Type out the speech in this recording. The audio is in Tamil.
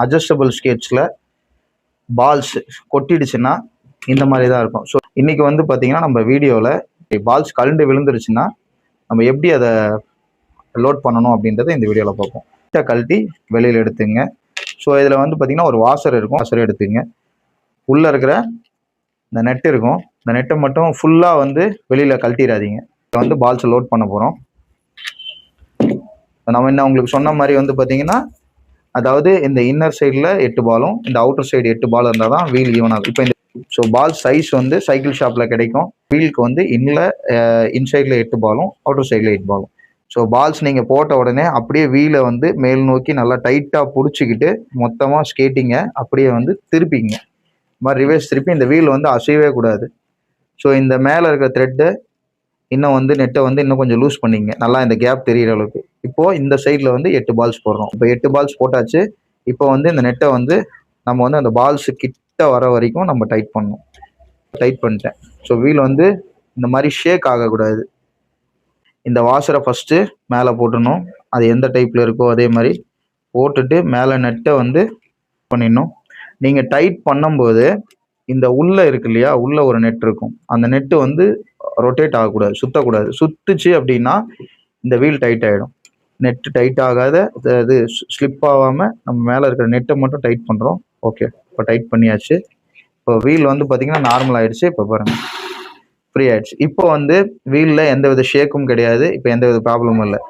அட்ஜஸ்டபிள் ஸ்கேட்ஸில் பால்ஸ் கொட்டிடுச்சுன்னா இந்த மாதிரி தான் இருக்கும். ஸோ இன்றைக்கி வந்து பார்த்திங்கன்னா நம்ம வீடியோவில் பால்ஸ் கழண்டு விழுந்துருச்சுன்னா நம்ம எப்படி அதை லோட் பண்ணணும் அப்படின்றத இந்த வீடியோவில் பார்ப்போம். கழட்டி வெளியில் எடுத்துங்க. ஸோ இதில் வந்து பார்த்திங்கன்னா ஒரு வாஷர் இருக்கும், வாஷர் எடுத்துங்க. உள்ளே இருக்கிற இந்த நெட் இருக்கும், இந்த நெட்டை மட்டும் ஃபுல்லாக வந்து வெளியில் கழட்டிடாதீங்க. இப்போ வந்து பால்ஸை லோட் பண்ண போகிறோம். நம்ம என்ன உங்களுக்கு சொன்ன மாதிரி வந்து பார்த்திங்கன்னா, அதாவது இந்த இன்னர் சைடில் 8 பாலும் இந்த அவுட்டர் சைடு 8 பால் இருந்தால் தான் வீல் ஈவனாகும். இப்போ இந்த ஸோ பால் சைஸ் வந்து சைக்கிள் ஷாப்பில் கிடைக்கும். வீலுக்கு வந்து இன்சைடில் 8 பாலும் அவுட்டர் சைடில் 8 பாலும். ஸோ பால்ஸ் நீங்கள் போட்ட உடனே அப்படியே வீலை வந்து மேல் நோக்கி நல்லா டைட்டாக பிடிச்சிக்கிட்டு மொத்தமாக ஸ்கேட்டிங்கை அப்படியே வந்து திருப்பிங்க. இந்த மாதிரி ரிவர்ஸ் திருப்பி இந்த வீல் வந்து அசையவே கூடாது. ஸோ இந்த மேலே இருக்கிற த்ரெட்டை இன்னும் வந்து நெட்டை வந்து இன்னும் கொஞ்சம் லூஸ் பண்ணிங்க, நல்லா இந்த கேப் தெரிகிற அளவுக்கு. இப்போது இந்த சைடில் வந்து 8 பால்ஸ் போடுறோம். இப்போ 8 பால்ஸ் போட்டாச்சு. இப்போ வந்து இந்த நெட்டை வந்து நம்ம வந்து அந்த பால்ஸு கிட்ட வர வரைக்கும் நம்ம டைட் பண்ணணும். டைட் பண்ணிட்டேன். ஸோ வீல் வந்து இந்த மாதிரி ஷேக் ஆகக்கூடாது. இந்த வாஷரை ஃபஸ்ட்டு மேலே போட்டுடணும். அது எந்த டைப்பில் இருக்கோ அதே மாதிரி போட்டுட்டு மேலே நெட்டை வந்து பண்ணிடணும். நீங்கள் டைட் பண்ணும்போது இந்த உள்ளே இருக்கு இல்லையா, உள்ளே ஒரு நெட் இருக்கும். அந்த நெட்டு வந்து ரொட்டேட் ஆகக்கூடாது, சுற்றக்கூடாது. சுற்றுச்சு அப்படின்னா இந்த வீல் டைட் ஆகிடும். நெட்டு டைட் ஆகாத இது ஸ்லிப் ஆகாமல் நம்ம மேலே இருக்கிற நெட்டை மட்டும் டைட் பண்ணுறோம். ஓகே, இப்போ டைட் பண்ணியாச்சு. இப்போ வீல் வந்து பார்த்திங்கன்னா நார்மல் ஆகிடுச்சு. இப்போ பாருங்கள், ஃப்ரீ ஆகிடுச்சு. இப்போ வந்து வீலில் எந்த வித ஷேக்கும் கிடையாது. இப்போ எந்த வித ப்ராப்ளமும் இல்லை.